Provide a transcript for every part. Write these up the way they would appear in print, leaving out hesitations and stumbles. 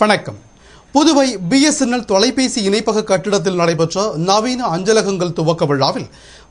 வணக்கம். புதுவை BSNL தொலைபேசி இணைப்பக கட்டிடத்தில் நடைபெற்ற நவீன அஞ்சலகங்கள் துவக்க விழாவில்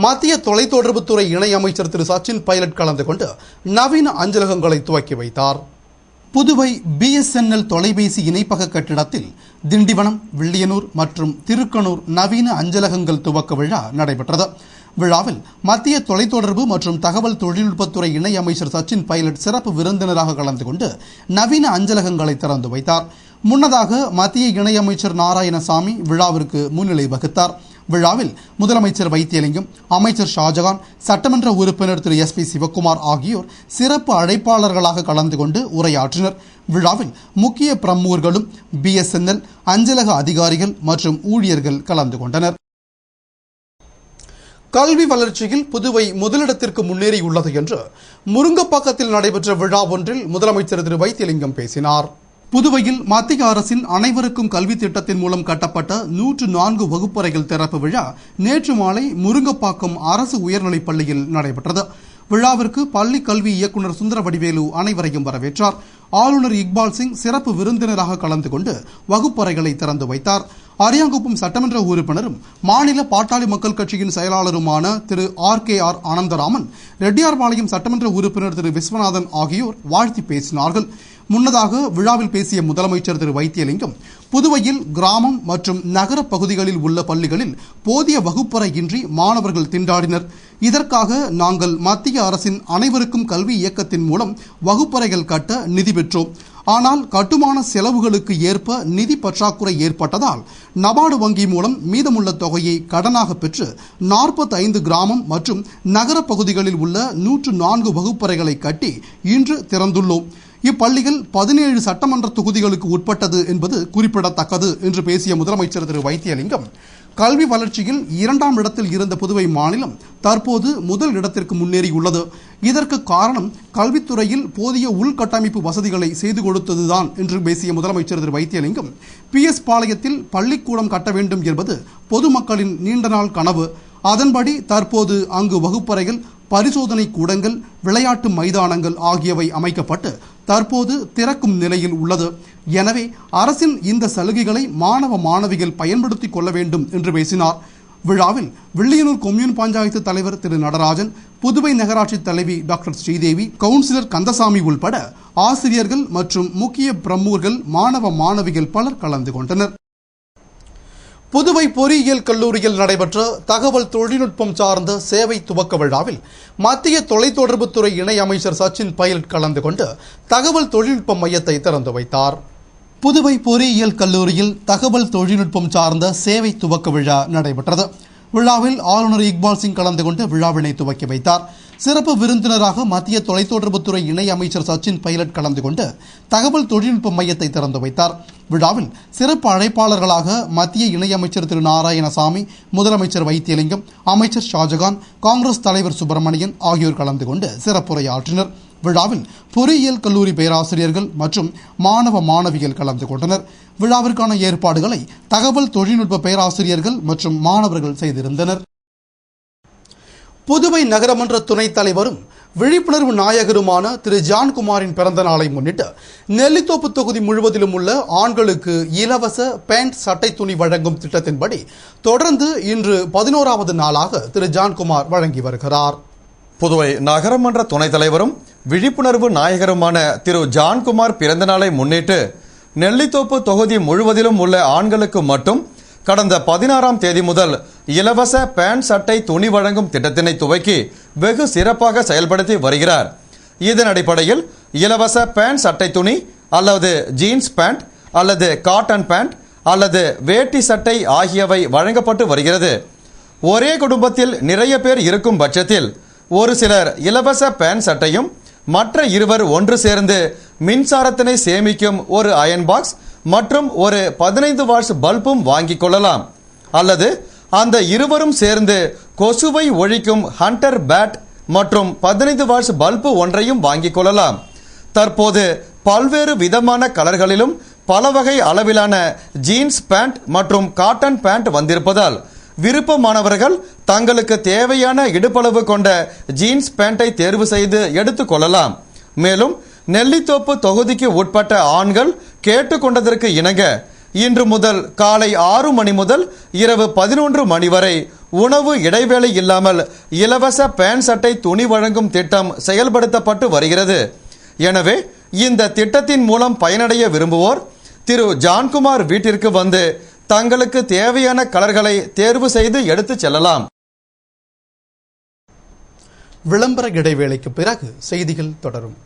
மத்திய தொலைத்தொடர்புத்துறை இணை அமைச்சர் திரு சச்சின் பைலட் கலந்து கொண்டு நவீன அஞ்சலகங்களை துவக்கி வைத்தார். புதுவை BSNL தொலைபேசி இணைப்பக கட்டிடத்தில் திண்டிவனம், வில்லியனூர் மற்றும் திருக்கனூர் நவீன அஞ்சலகங்கள் துவக்க விழா நடைபெற்றது. விழாவில் மத்திய தொலைத்தொடர்பு மற்றும் தகவல் தொழில்நுட்பத்துறை இணை அமைச்சர் சச்சின் பைலட் சிறப்பு விருந்தினராக கலந்து கொண்டு நவீன அஞ்சலகங்களை திறந்து வைத்தார். முன்னதாக மத்திய இணையமைச்சர் நாராயணசாமி விழாவிற்கு முன்னிலை வகித்தார். விழாவில் முதலமைச்சர் வைத்தியலிங்கம், அமைச்சர் ஷாஜகான், சட்டமன்ற உறுப்பினர் திரு SP சிவக்குமார் ஆகியோர் சிறப்பு அழைப்பாளர்களாக கலந்து கொண்டு உரையாற்றினர். விழாவில் முக்கிய பிரமுகர்களும் BSNL அஞ்சலக அதிகாரிகள் மற்றும் ஊழியர்கள் கலந்து கொண்டனர். கல்வி வளர்ச்சியில் புதுவை முதலிடத்திற்கு முன்னேறியுள்ளது என்று முருங்கப்பாக்கத்தில் நடைபெற்ற விழா ஒன்றில் முதலமைச்சர் திரு வைத்தியலிங்கம் பேசினார். புதுவையில் மத்திய அரசின் அனைவருக்கும் கல்வி திட்டத்தின் மூலம் கட்டப்பட்ட 104 வகுப்பறைகள் திறப்பு விழா நேற்று மாலை முருங்கப்பாக்கம் அரசு உயர்நிலைப் பள்ளியில் நடைபெற்றது. விழாவிற்கு பள்ளி கல்வி இயக்குநர் சுந்தரவடிவேலு அனைவரையும் வரவேற்றார். ஆளுநர் இக்பால் சிங் சிறப்பு விருந்தினராக கலந்து கொண்டு வகுப்பறைகளை திறந்து வைத்தார். அரியாங்குப்பம் சட்டமன்ற உறுப்பினரும் மாநில பாட்டாளி மக்கள் கட்சியின் செயலாளருமான திரு RKR அனந்தராமன், ரெட்டியார்பாளையம் சட்டமன்ற உறுப்பினர் திரு விஸ்வநாதன் ஆகியோர் வாழ்த்தி பேசினார்கள். முன்னதாக விழாவில் பேசிய முதலமைச்சர் திரு வைத்தியலிங்கம், புதுவையில் கிராமம் மற்றும் நகர பகுதிகளில் உள்ள பள்ளிகளில் போதிய வகுப்பறை இன்றி மாணவர்கள் திண்டாடினர். இதற்காக நாங்கள் மத்திய அரசின் அனைவருக்கும் கல்வி இயக்கத்தின் மூலம் வகுப்பறைகள் கட்ட நிதி பெற்றோம். ஆனால் கட்டுமான செலவுகளுக்கு ஏற்ப நிதி பற்றாக்குறை ஏற்பட்டதால் நபார்டு வங்கி மூலம் மீதமுள்ள தொகையை கடனாக பெற்று 45 கிராமம் மற்றும் நகர பகுதிகளில் உள்ள 104 வகுப்பறைகளை கட்டி இன்று திறந்துள்ளோம். இப்பள்ளிகள் 17 சட்டமன்ற தொகுதிகளுக்கு உட்பட்டது என்பது குறிப்பிடத்தக்கது என்று பேசிய முதலமைச்சர் திரு வைத்தியலிங்கம், கல்வி வளர்ச்சியில் 2ஆம் இடத்தில் இருந்த புதுவை மாநிலம் தற்போது முதல் இடத்திற்கு முன்னேறியுள்ளது. இதற்கு காரணம் கல்வித்துறையில் போதிய உள்கட்டமைப்பு வசதிகளை செய்து கொடுத்ததுதான் என்று பேசிய முதலமைச்சர் திரு வைத்தியலிங்கம், PS பாளையத்தில் பள்ளிக்கூடம் கட்ட வேண்டும் என்பது பொதுமக்களின் நீண்ட நாள் கனவு. அதன்படி தற்போது அங்கு வகுப்பறைகள், பரிசோதனை கூடங்கள், விளையாட்டு மைதானங்கள் ஆகியவை அமைக்கப்பட்டு தற்போது திறக்கும் நிலையில் உள்ளது. எனவே அரசின் இந்த சலுகைகளை மாணவ மாணவிகள் பயன்படுத்திக் கொள்ள வேண்டும் என்று பேசினார். விழாவில் வில்லியனூர் கொம்யூன் பஞ்சாயத்து தலைவர் திரு நடராஜன், புதுவை நகராட்சி தலைவி டாக்டர் ஸ்ரீதேவி, கவுன்சிலர் கந்தசாமி உள்பட ஆசிரியர்கள் மற்றும் முக்கிய பிரமுகர்கள், மாணவ மாணவிகள் பலர் கலந்து கொண்டனர். புதுவை பொறியியல் கல்லூரியில் நடைபெற்ற தகவல் தொழில்நுட்பம் சார்ந்த சேவை துவக்க விழாவில் மத்திய தொலைத்தொடர்புத்துறை இணை அமைச்சர் சச்சின் பைலட் கலந்து கொண்டு தகவல் தொழில்நுட்ப மையத்தை திறந்து வைத்தார். புதுவை பொறியியல் கல்லூரியில் தகவல் தொழில்நுட்பம் சார்ந்த சேவை துவக்க விழா நடைபெற்றது. விழாவில் ஆளுநர் இக்பால் சிங் கலந்து கொண்டு விழாவினை துவக்கி வைத்தார். சிறப்பு விருந்தினராக மத்திய தொலைத்தொடர்புத்துறை இணை அமைச்சர் சச்சின் பைலட் கலந்து கொண்டு தகவல் தொழில்நுட்ப மையத்தை திறந்து வைத்தார். விழாவில் சிறப்பு அழைப்பாளர்களாக மத்திய இணையமைச்சர் திரு நாராயணசாமி, முதலமைச்சர் வைத்தியலிங்கம், அமைச்சர் ஷாஜகான், காங்கிரஸ் தலைவர் சுப்பிரமணியன் ஆகியோர் கலந்து கொண்டு சிறப்புரையாற்றினர். விழாவில் பொறியியல் கல்லூரி பேராசிரியர்கள் மற்றும் மாணவ மாணவிகள் கலந்து கொண்டனர். விழாவிற்கான ஏற்பாடுகளை தகவல் தொழில்நுட்ப பேராசிரியர்கள் மற்றும் மாணவர்கள் செய்திருந்தனர். புதுவை நகரமன்ற துணைத் தலைவரும் விழிப்புணர்வு நாயகருமான திரு ஜான்குமாரின் பிறந்த நாளை முன்னிட்டு நெல்லித்தோப்பு தொகுதி முழுவதிலும் உள்ள ஆண்களுக்கு இலவச பேண்ட், சட்டை, துணி வழங்கும் திட்டத்தின்படி தொடர்ந்து இன்று 11வது நாளாக திரு ஜான்குமார் வழங்கி வருகிறார். புதுவை நகரமன்ற துணைத் தலைவரும் விழிப்புணர்வு நாயகருமான திரு ஜான்குமார் பிறந்த நாளை முன்னிட்டு நெல்லித்தோப்பு தொகுதி முழுவதிலும் உள்ள ஆண்களுக்கு மட்டும் கடந்த 16ஆம் தேதி முதல் இலவச பேண்ட், சட்டை, துணி வழங்கும் திட்டத்தினை துவக்கி வெகு சிறப்பாக செயல்படுத்தி வருகிறார். இதன் அடிப்படையில் இலவச பேண்ட், சட்டை, துணி அல்லது ஜீன்ஸ் பேண்ட் அல்லது காட்டன் பேண்ட் அல்லது வேட்டி சட்டை ஆகியவை வழங்கப்பட்டு வருகிறது. ஒரே குடும்பத்தில் நிறைய பேர் இருக்கும் பட்சத்தில் ஒரு சிலர் இலவச பேண்ட் சட்டையும் மற்ற இருவர் ஒன்று சேர்ந்து மின்சாரத்தினை சேமிக்கும் ஒரு அயன் பாக்ஸ் மற்றும் ஒரு 15 வாட்ஸ் பல்பும் வாங்கிக் கொள்ளலாம். அல்லது அந்த இருவரும் சேர்ந்து கொசுவை ஒழிக்கும் ஹண்டர் பேட் மற்றும் 15 வாட்ஸ் பல்பு ஒன்றையும் வாங்கிக் கொள்ளலாம். தற்போது பல்வேறு விதமான கலர்களிலும் பல வகை அளவிலான ஜீன்ஸ் பேண்ட் மற்றும் காட்டன் பேண்ட் வந்திருப்பதால் விருப்பமானவர்கள் தங்களுக்கு தேவையான இடுப்பளவு கொண்ட ஜீன்ஸ் பேண்டை தேர்வு செய்து எடுத்துக் கொள்ளலாம். மேலும் நெல்லித்தோப்பு தொகுதிக்கு உட்பட்ட ஆண்கள் கேட்டுக்கொண்டதற்கு இணங்க இன்று முதல் காலை 6 மணி முதல் இரவு 11 மணி வரை உணவு இடைவேளை இல்லாமல் இலவச பேண்ட் சட்டை துணி வழங்கும் திட்டம் செயல்படுத்தப்பட்டு வருகிறது. எனவே இந்த திட்டத்தின் மூலம் பயனடைய விரும்புவோர் திரு ஜான்குமார் வீட்டிற்கு வந்து தங்களுக்கு தேவையான கலர்களை தேர்வு செய்து எடுத்துச் செல்லலாம். விளம்பர இடைவேளைக்கு பிறகு செய்திகள் தொடரும்.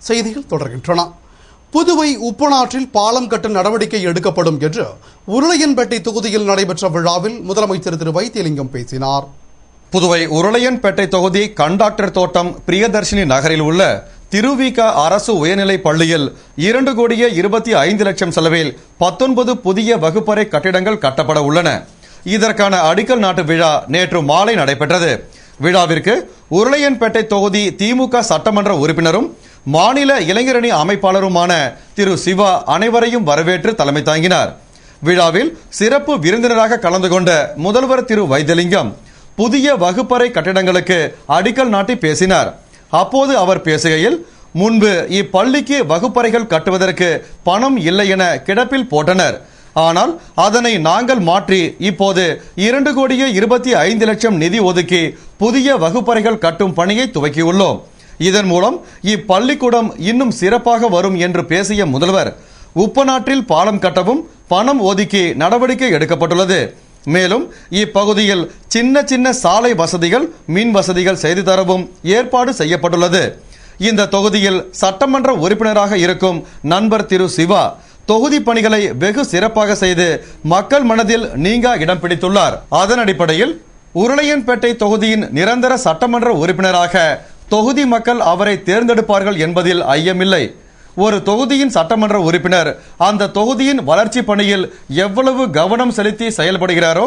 செய்திகள் தொடர்கின்றன. புதுவை உப்பனாற்றில் பாலம் கட்ட நடவடிக்கை எடுக்கப்படும் என்று உருளையன்பேட்டை தொகுதியில் நடைபெற்ற விழாவில் முதலமைச்சர் திரு வைத்தியலிங்கம் பேசினார். புதுவை உருளையன்பேட்டை தொகுதி கண்டாக்டர் தோட்டம் பிரியதர்ஷினி நகரில் உள்ள திருவிக அரசு உயர்நிலைப் பள்ளியில் 2,25,00,000 செலவில் 19 புதிய வகுப்பறை கட்டிடங்கள் கட்டப்பட உள்ளன. இதற்கான அடிக்கல் நாட்டு விழா நேற்று மாலை நடைபெற்றது. விழாவிற்கு உருளையன்பேட்டை தொகுதி திமுக சட்டமன்ற உறுப்பினரும் மாநில இளைஞரணி அமைப்பாளருமான திரு சிவா அனைவரையும் வரவேற்று தலைமை தாங்கினார். விழாவில் சிறப்பு விருந்தினராக கலந்து கொண்ட முதல்வர் திரு வைத்தியலிங்கம் புதிய வகுப்பறை கட்டிடங்களுக்கு அடிக்கல் நாட்டி பேசினார். அப்போது அவர் பேசுகையில், முன்பு இப்பள்ளிக்கு வகுப்பறைகள் கட்டுவதற்கு பணம் இல்லை என கிடப்பில் போட்டனர். ஆனால் அதனை நாங்கள் மாற்றி இப்போது 2,25,00,000 நிதி ஒதுக்கி புதிய வகுப்பறைகள் கட்டும் பணியை துவக்கியுள்ளோம். இதன் மூலம் இப்பள்ளிக்கூடம் இன்னும் சிறப்பாக வரும் என்று பேசிய முதல்வர், உப்பனாற்றில் பாலம் கட்டவும் பணம் ஒதுக்கி நடவடிக்கை எடுக்கப்பட்டுள்ளது. மேலும் இப்பகுதியில் சின்ன சின்ன சாலை வசதிகள், மின் வசதிகள் செய்து தரவும் ஏற்பாடு செய்யப்பட்டுள்ளது. இந்த தொகுதியில் சட்டமன்ற உறுப்பினராக இருக்கும் நண்பர் திரு சிவா தொகுதி பணிகளை வெகு சிறப்பாக செய்து மக்கள் மனதில் நீங்கா இடம் பிடித்துள்ளார். அதன் அடிப்படையில் உருளையன்பேட்டை தொகுதியின் நிரந்தர சட்டமன்ற உறுப்பினராக தொகுதி மக்கள் அவரை தேர்ந்தெடுப்பார்கள் என்பதில் ஐயமில்லை. ஒரு தொகுதியின் சட்டமன்ற உறுப்பினர் அந்த தொகுதியின் வளர்ச்சி பணியில் எவ்வளவு கவனம் செலுத்தி செயல்படுகிறாரோ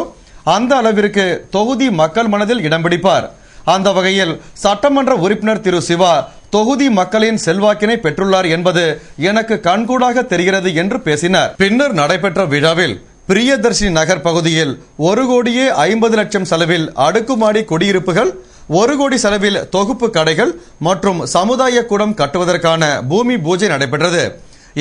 அந்த அளவிற்கு தொகுதி மக்கள் மனதில் இடம் பிடிப்பார். அந்த வகையில் சட்டமன்ற உறுப்பினர் திரு சிவா தொகுதி மக்களின் செல்வாக்கினை பெற்றுள்ளார் என்பது எனக்கு கண்கூடாக தெரிகிறது என்று பேசினார். பின்னர் நடைபெற்ற விழாவில் பிரியதர்ஷினி நகர் பகுதியில் 1,50,00,000 செலவில் அடுக்குமாடி குடியிருப்புகள், 1 கோடி செலவில் தொகுப்பு கடைகள் மற்றும் சமுதாய கூடம் கட்டுவதற்கான பூமி பூஜை நடைபெற்றது.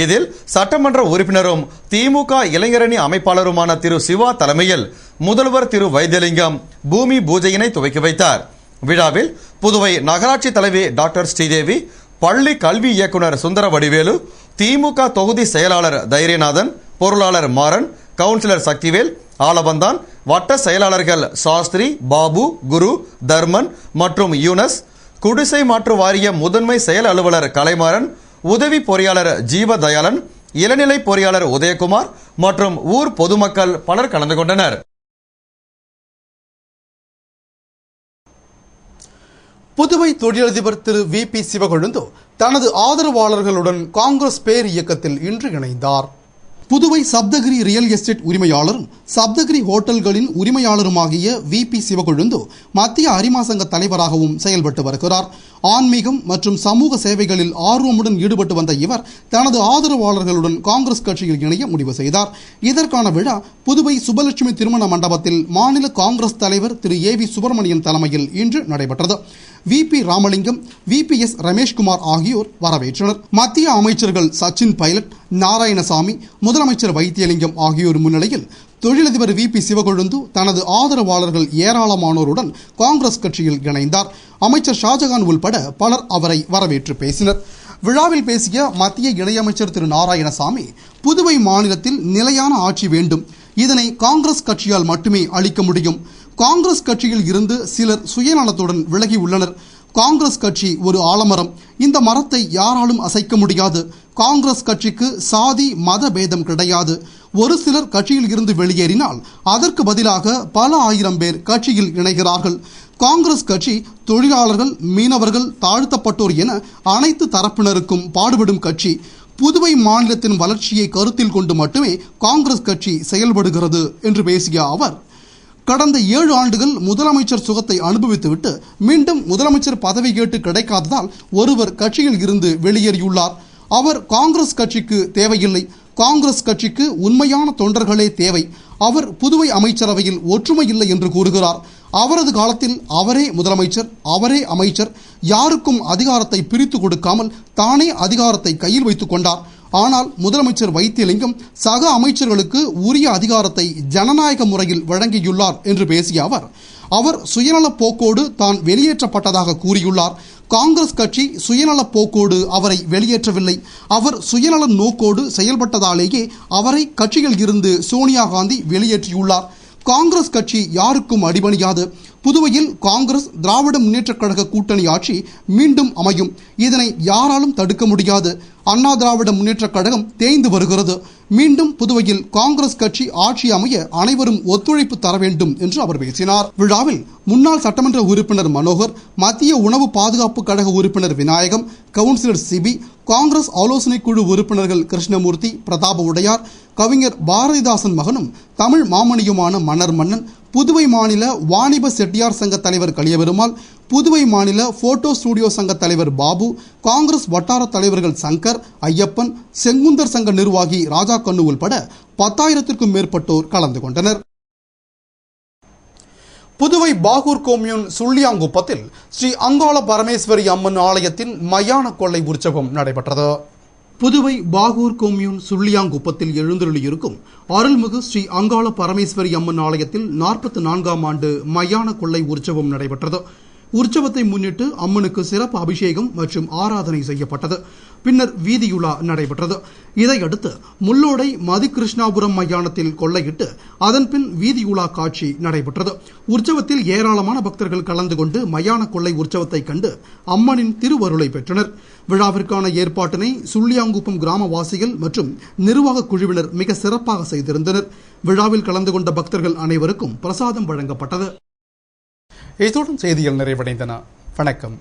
இதில் சட்டமன்ற உறுப்பினரும் திமுக இளைஞரணி அமைப்பாளருமான திரு சிவா தலைமையில் முதல்வர் திரு வைத்தியலிங்கம் பூமி பூஜையினை துவக்கி வைத்தார். விழாவில் புதுவை நகராட்சி தலைவி டாக்டர் ஸ்ரீதேவி, பள்ளி கல்வி இயக்குனர் சுந்தர வடிவேலு, திமுக தொகுதி செயலாளர் தைரியநாதன், பொருளாளர் மாறன், கவுன்சிலர் சக்திவேல், ஆலவந்தான், வட்ட செயலாளர்கள் சாஸ்திரி, பாபு, குரு, தர்மன் மற்றும் யூனஸ், குடிசை மாற்று வாரிய முதன்மை செயல் அலுவலர் கலைமாறன், உதவி பொறியாளர் ஜீவதயாளன், இளநிலை பொறியாளர் உதயகுமார் மற்றும் ஊர் பொதுமக்கள் பலர் கலந்து கொண்டனர். புதுவை தொழிலதிபர் திரு வி.பி. சிவகொழுந்து தனது ஆதரவாளர்களுடன் காங்கிரஸ் பேர் இயக்கத்தில் இன்று இணைந்தார். புதுவை சப்தகிரி ரியல் எஸ்டேட் உரிமையாளரும் சப்தகிரி ஹோட்டல்களின் உரிமையாளருமாகிய வி.பி. சிவகொழுந்து மத்திய அரிமா சங்க தலைவராகவும் செயல்பட்டு வருகிறார். ஆன்மீகம் மற்றும் சமூக சேவைகளில் ஆர்வமுடன் ஈடுபட்டு வந்த இவர் தனது ஆதரவாளர்களுடன் காங்கிரஸ் கட்சியில் இணைய முடிவு செய்தார். இதற்கான விழா புதுவை சுபலட்சுமி திருமண மண்டபத்தில் மாநில காங்கிரஸ் தலைவர் திரு ஏ.வி. சுப்பிரமணியன் தலைமையில் இன்று நடைபெற்றது. வி.பி. ராமலிங்கம், வி.பி.எஸ். ரமேஷ்குமார் ஆகியோர் வரவேற்றனர். மத்திய அமைச்சர்கள் சச்சின் பைலட், நாராயணசாமி, முதலமைச்சர் வைத்தியலிங்கம் ஆகியோர் முன்னிலையில் தொழிலதிபர் VP சிவகொழுந்து தனது ஆதரவாளர்கள் ஏராளமானோருடன் காங்கிரஸ் கட்சியில் இணைந்தார். அமைச்சர் ஷாஜகான் உள்பட பலர் அவரை வரவேற்று பேசினர். விழாவில் பேசிய மத்திய இணையமைச்சர் திரு நாராயணசாமி, புதுவை மாநிலத்தில் நிலையான ஆட்சி வேண்டும், இதனை காங்கிரஸ் கட்சியால் மட்டுமே அளிக்க முடியும். காங்கிரஸ் கட்சியில் இருந்து சிலர் சுயநலத்துடன் விலகி உள்ளனர். காங்கிரஸ் கட்சி ஒரு ஆலமரம், இந்த மரத்தை யாராலும் அசைக்க முடியாது. காங்கிரஸ் கட்சிக்கு சாதி மத பேதம் கிடையாது. ஒரு சிலர் கட்சியில் இருந்து வெளியேறினால் அதற்கு பதிலாக பல ஆயிரம் பேர் கட்சியில் இணைகிறார்கள். காங்கிரஸ் கட்சி தொழிலாளர்கள், மீனவர்கள், தாழ்த்தப்பட்டோர் என அனைத்து தரப்பினருக்கும் பாடுபடும் கட்சி. புதுவை மாநிலத்தின் வளர்ச்சியை கருத்தில் கொண்டு மட்டுமே காங்கிரஸ் கட்சி செயல்படுகிறது என்று பேசிய அவர், கடந்த 7 ஆண்டுகள் முதலமைச்சர் சுகத்தை அனுபவித்துவிட்டு மீண்டும் முதலமைச்சர் பதவி கேட்டு கிடைக்காததால் ஒருவர் கட்சியில் இருந்து வெளியேறியுள்ளார். அவர் காங்கிரஸ் கட்சிக்கு தேவையில்லை. காங்கிரஸ் கட்சிக்கு உண்மையான தொண்டர்களே தேவை. அவர் புதுவை அமைச்சரவையில் ஒற்றுமை இல்லை என்று கூறுகிறார். அவரது காலத்தில் அவரே முதலமைச்சர், அவரே அமைச்சர், யாருக்கும் அதிகாரத்தை பிரித்து கொடுக்காமல் தானே அதிகாரத்தை கையில் வைத்துக் கொண்டார். ஆனால் முதலமைச்சர் வைத்தியலிங்கம் சக அமைச்சர்களுக்கு உரிய அதிகாரத்தை ஜனநாயக முறையில் வழங்கியுள்ளார் என்று பேசிய அவர் சுயநல போக்கோடு தான் வெளியேற்றப்பட்டதாக கூறியுள்ளார். காங்கிரஸ் கட்சி சுயநல போக்கோடு அவரை வெளியேற்றவில்லை. அவர் சுயநல நோக்கோடு செயல்பட்டதாலேயே அவரை கட்சியில் இருந்து சோனியா காந்தி வெளியேற்றியுள்ளார். காங்கிரஸ் கட்சி யாருக்கும் அடிபணியாது. புதுவையில் காங்கிரஸ் திராவிட முன்னேற்றக் கழக கூட்டணி ஆட்சி மீண்டும் அமையும். இதனை யாராலும் தடுக்க முடியாது. அண்ணா திராவிட முன்னேற்றக் கழகம் தேய்ந்து வருகிறது. மீண்டும் புதுவையில் காங்கிரஸ் கட்சி ஆட்சி அமைய அனைவரும் ஒத்துழைப்பு தர வேண்டும் என்று அவர் பேசினார். விழாவில் முன்னாள் சட்டமன்ற உறுப்பினர் மனோகர், மத்திய உணவு பாதுகாப்பு கழக உறுப்பினர் விநாயகம், கவுன்சிலர் சிபி, காங்கிரஸ் ஆலோசனை குழு உறுப்பினர்கள் கிருஷ்ணமூர்த்தி, பிரதாப உடையார், கவிஞர் பாரதிதாசன் மகனும் தமிழ் மாமணியுமான மன்னர் மன்னன், புதுவை மாநில வாணிப செட்டியார் சங்க தலைவர் கலியபெருமாள், புதுவை மாநில போட்டோ ஸ்டுடியோ சங்க தலைவர் பாபு, காங்கிரஸ் வட்டார தலைவர்கள் சங்கர், ஐயப்பன், செங்குந்தர் சங்க நிர்வாகி ராஜா கண்ணு உள்பட 10,000க்கும் மேற்பட்டோர் கலந்து கொண்டனர். புதுவை பாகூர் கொம்யூன் சுள்ளியாங்குப்பத்தில் ஸ்ரீ அங்காள பரமேஸ்வரி அம்மன் ஆலயத்தின் மயான கொள்ளை உற்சவம் நடைபெற்றது. புதுவை பாகூர் கொம்யூன் சுள்ளியாங்குப்பத்தில் எழுந்தருளியிருக்கும் அருள்மிகு ஸ்ரீ அங்காள பரமேஸ்வரி அம்மன் ஆலயத்தில் 44ஆம் ஆண்டு மயான கொள்ளை உற்சவம் நடைபெற்றது. உற்சவத்தை முன்னிட்டு அம்மனுக்கு சிறப்பு அபிஷேகம் மற்றும் ஆராதனை செய்யப்பட்டது. பின்னர் வீதியுலா நடைபெற்றது. இதையடுத்து முள்ளோடை மதிகிருஷ்ணாபுரம் மயானத்தில் கொள்ளையிட்டு அதன்பின் வீதியுலா காட்சி நடைபெற்றது. உற்சவத்தில் ஏராளமான பக்தர்கள் கலந்து கொண்டு மயான கொள்ளை உற்சவத்தை கண்டு அம்மனின் திருவருளை பெற்றனர். விழாவிற்கான ஏற்பாட்டினை சுள்ளியாங்குப்பம் கிராமவாசிகள் மற்றும் நிர்வாக குழுவினர் மிக சிறப்பாக செய்திருந்தனர். விழாவில் கலந்து கொண்ட பக்தர்கள் அனைவருக்கும் பிரசாதம் வழங்கப்பட்டது. இத்துடன் செய்திகள் நிறைவடைந்தன. வணக்கம்.